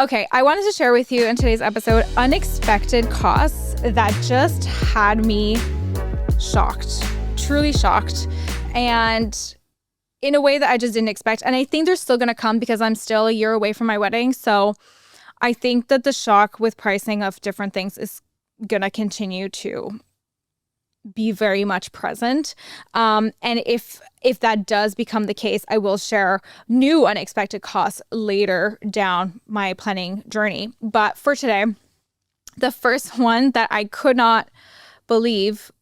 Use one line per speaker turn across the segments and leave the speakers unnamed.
Okay, I wanted to share with you in today's episode unexpected costs that just had me shocked, truly shocked, and in a way that I just didn't expect. And I think they're still going to come because I'm still a year away from my wedding. So I think that the shock with pricing of different things is going to continue to be very much present. And if that does become the case, I will share new unexpected costs later down my planning journey. But for today, the first one that I could not believe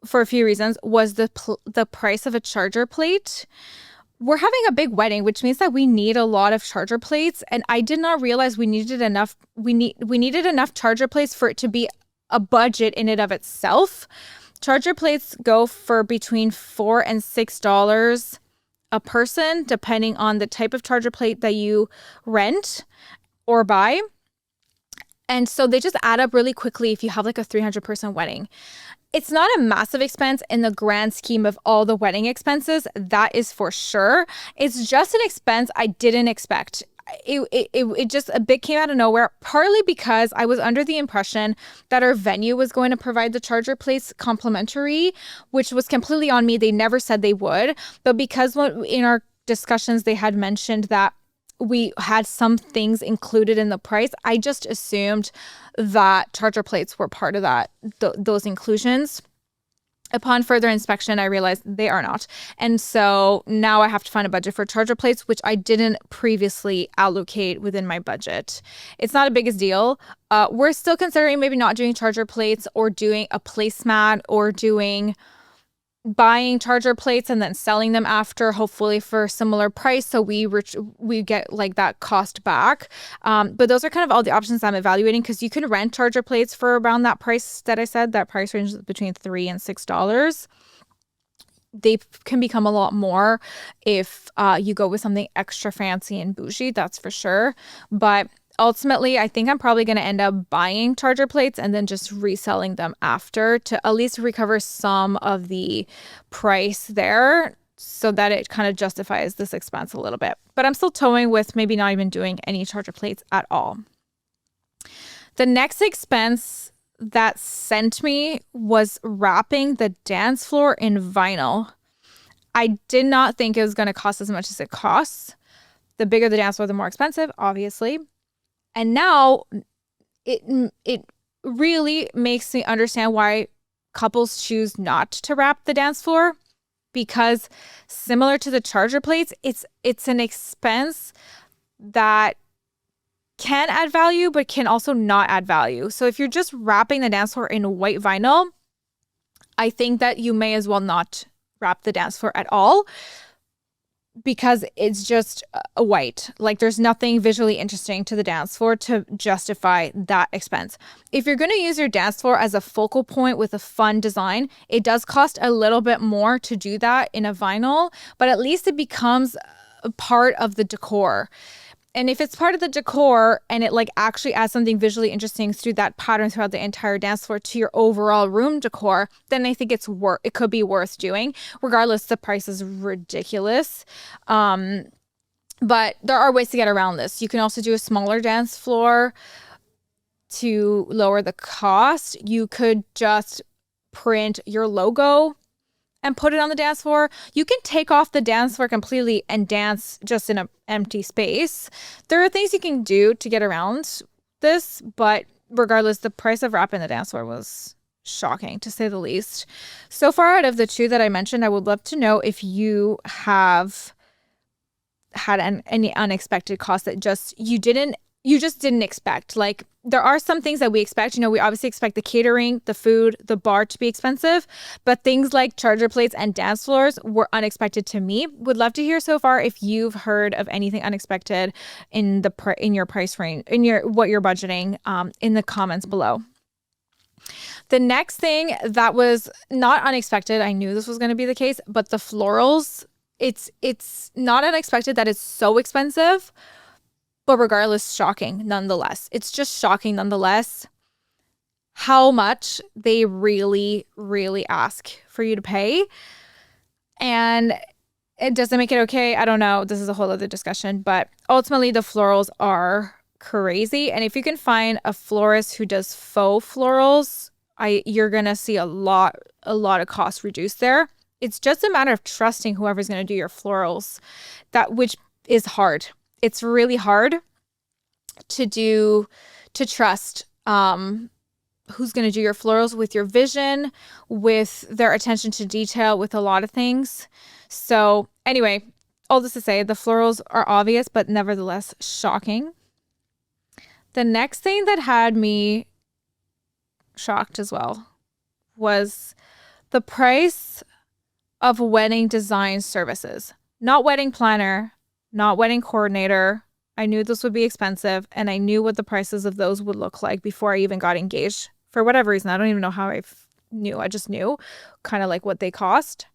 for a few reasons was the price of a charger plate. We're having a big wedding, which means that we need a lot of charger plates, and I did not realize we needed enough. We needed enough charger plates for it to be a budget in and of itself. Charger plates go for between $4 and $6 a person, depending on the type of charger plate that you rent or buy. And so they just add up really quickly if you have like a 300-person wedding. It's not a massive expense in the grand scheme of all the wedding expenses. That is for sure. It's just an expense I didn't expect. It just a bit came out of nowhere, partly because I was under the impression that our venue was going to provide the charger plates complimentary, which was completely on me. They never said they would, but because in our discussions they had mentioned that we had some things included in the price, I just assumed that charger plates were part of those inclusions. Upon further inspection, I realized they are not. And so now I have to find a budget for charger plates, which I didn't previously allocate within my budget. It's not a biggest deal. We're still considering maybe not doing charger plates or doing a placemat or buying charger plates and then selling them after, hopefully for a similar price, so we get like that cost back. But those are kind of all the options I'm evaluating, because you can rent charger plates for around that price that I said. That price range is between $3 and $6. They can become a lot more if you go with something extra fancy and bougie, that's for sure. But ultimately, I think I'm probably going to end up buying charger plates and then just reselling them after to at least recover some of the price there, so that it kind of justifies this expense a little bit. But I'm still toying with maybe not even doing any charger plates at all. The next expense that sent me was wrapping the dance floor in vinyl. I did not think it was going to cost as much as it costs. The bigger the dance floor, the more expensive, obviously. And now it really makes me understand why couples choose not to wrap the dance floor, because similar to the charger plates, it's an expense that can add value but can also not add value. So if you're just wrapping the dance floor in white vinyl, I think that you may as well not wrap the dance floor at all, because it's just a white. Like, there's nothing visually interesting to the dance floor to justify that expense. If you're going to use your dance floor as a focal point with a fun design, it does cost a little bit more to do that in a vinyl, but at least it becomes a part of the decor. And if it's part of the decor and it like actually adds something visually interesting through that pattern throughout the entire dance floor to your overall room decor, then I think it could be worth doing. Regardless, the price is ridiculous. But there are ways to get around this. You can also do a smaller dance floor to lower the cost. You could just print your logo and put it on the dance floor. You can take off the dance floor completely and dance just in an empty space. There are things you can do to get around this, but regardless, the price of wrapping the dance floor was shocking, to say the least. So far out of the two that I mentioned, I would love to know if you have had any unexpected costs that you just didn't expect. Like, there are some things that we expect. We obviously expect the catering, the food, the bar to be expensive, but things like charger plates and dance floors were unexpected to me. Would love to hear so far if you've heard of anything unexpected in your price range, what you're budgeting, in the comments below. The next thing that was not unexpected, I knew this was going to be the case, but the florals, it's not unexpected that it's so expensive. But regardless, shocking nonetheless. It's just shocking nonetheless how much they really, really ask for you to pay. And it doesn't make it okay. I don't know. This is a whole other discussion. But ultimately, the florals are crazy. And if you can find a florist who does faux florals, you're going to see a lot of cost reduced there. It's just a matter of trusting whoever's going to do your florals, which is hard. It's really hard to trust who's going to do your florals with your vision, with their attention to detail, with a lot of things. So anyway, all this to say, the florals are obvious, but nevertheless shocking. The next thing that had me shocked as well was the price of wedding design services. Not wedding planner, not wedding coordinator. I knew this would be expensive, and I knew what the prices of those would look like before I even got engaged. For whatever reason, I don't even know how I knew. I just knew kind of like what they cost.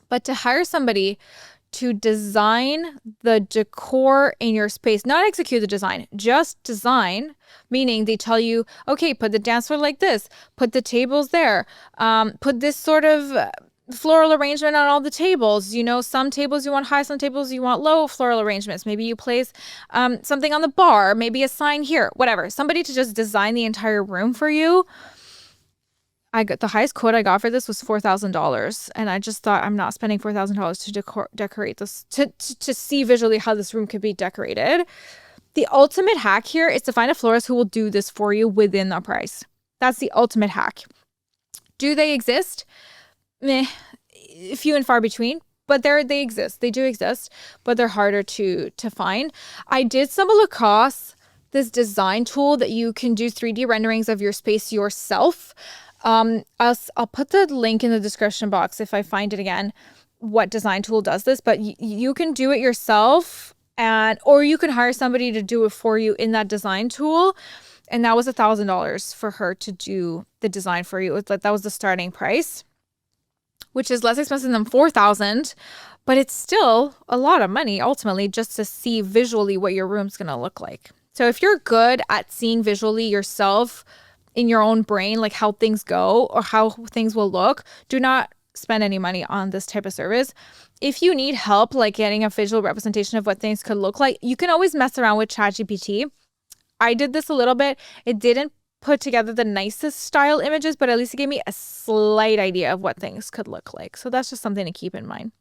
But to hire somebody to design the decor in your space, not execute the design, just design, meaning they tell you, okay, put the dance floor like this, put the tables there, put this sort of floral arrangement on all the tables. You know, some tables you want high, some tables you want low floral arrangements. Maybe you place something on the bar, maybe a sign here, whatever. Somebody to just design the entire room for you. I got the highest quote I got for this was $4,000, and I just thought, I'm not spending $4,000 to decorate this, to see visually how this room could be decorated. The ultimate hack here is to find a florist who will do this for you within the price. That's the ultimate hack. Do they exist? Meh, few and far between, but they exist. They do exist, but they're harder to find. I did stumble across this design tool that you can do 3D renderings of your space yourself. I'll put the link in the description box if I find it again, what design tool does this, but you can do it yourself, or you can hire somebody to do it for you in that design tool. And that was $1,000 for her to do the design for you. That was the starting price, which is less expensive than $4,000, but it's still a lot of money ultimately just to see visually what your room's going to look like. So if you're good at seeing visually yourself in your own brain, like how things go or how things will look, do not spend any money on this type of service. If you need help, like getting a visual representation of what things could look like, you can always mess around with ChatGPT. I did this a little bit. It didn't put together the nicest style images, but at least it gave me a slight idea of what things could look like. So that's just something to keep in mind.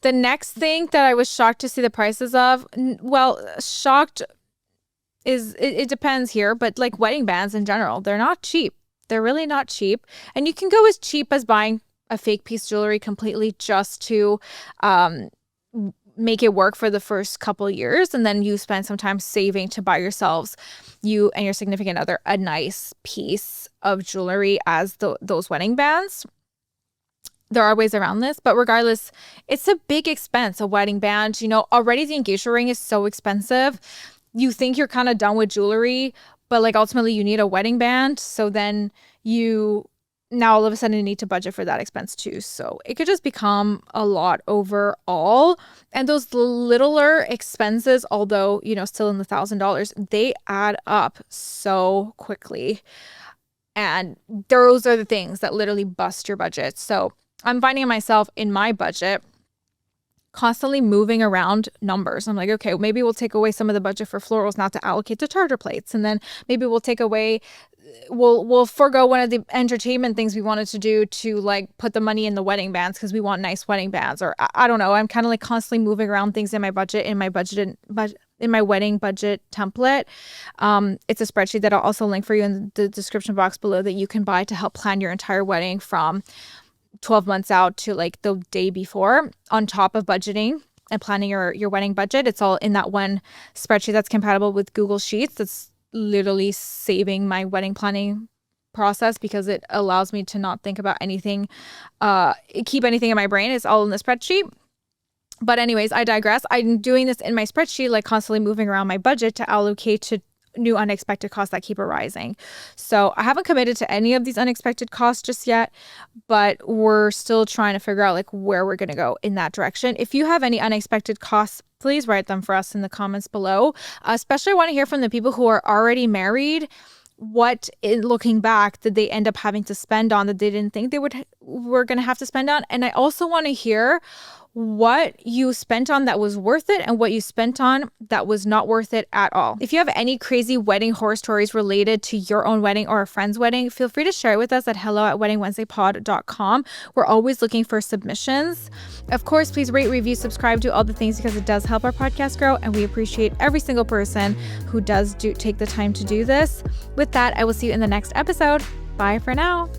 The next thing that I was shocked to see the prices of, shocked is, it depends here, but like wedding bands in general, they're not cheap. They're really not cheap. And you can go as cheap as buying a fake piece of jewelry completely just to make it work for the first couple of years. And then you spend some time saving to buy yourselves, you and your significant other, a nice piece of jewelry as those wedding bands. There are ways around this, but regardless, it's a big expense, a wedding band. You know, already the engagement ring is so expensive. You think you're kind of done with jewelry, but like ultimately you need a wedding band. So then you now all of a sudden need to budget for that expense too. So it could just become a lot overall. And those littler expenses, although, you know, still in the $1,000, they add up so quickly. And those are the things that literally bust your budget. So I'm finding myself in my budget constantly moving around numbers. I'm like, okay, maybe we'll take away some of the budget for florals now to allocate to charter plates. And then maybe we'll take away, we'll forego one of the entertainment things we wanted to do to like put the money in the wedding bands because we want nice wedding bands. Or I don't know. I'm kind of like constantly moving around things in my budget, in my wedding budget template. It's a spreadsheet that I'll also link for you in the description box below that you can buy to help plan your entire wedding from 12 months out to like the day before, on top of budgeting and planning your wedding budget. It's all in that one spreadsheet that's compatible with Google Sheets. That's literally saving my wedding planning process because it allows me to not think about anything, keep anything in my brain. It's all in the spreadsheet. But anyways, I digress. I'm doing this in my spreadsheet, like constantly moving around my budget to allocate to new unexpected costs that keep arising. So I haven't committed to any of these unexpected costs just yet, but we're still trying to figure out like where we're going to go in that direction. If you have any unexpected costs, please write them for us in the comments below. Especially I want to hear from the people who are already married. What, looking back, did they end up having to spend on that they didn't think they were going to have to spend on? And I also want to hear what you spent on that was worth it and what you spent on that was not worth it at all. If you have any crazy wedding horror stories related to your own wedding or a friend's wedding, feel free to share it with us at hello@weddingwednesdaypod.com. We're always looking for submissions. Of course, please rate, review, subscribe, do all the things because it does help our podcast grow, and we appreciate every single person who does take the time to do this. With that, I will see you in the next episode. Bye for now.